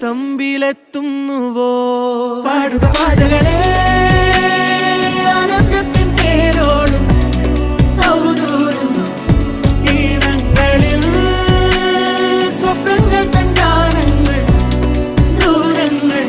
തമ്പിലെത്തുന്നുവോ? പാടുക പാതകളെ ആനന്ദത്തിൻ തേരോടും ഔദൂരും ഈണങ്ങളിൽ സ്വപ്നങ്ങൾ തൻ ഗാനങ്ങൾ ദൂരങ്ങൾ.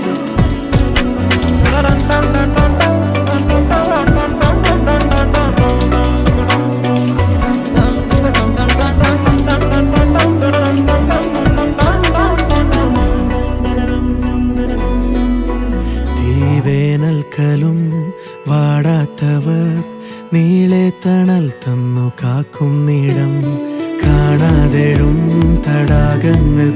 വേനൽക്കലും വാടാത്തവർ നീളെ തണൽ തന്നു കാക്കും നീടം കാണാതെഴും തടാകങ്ങൾ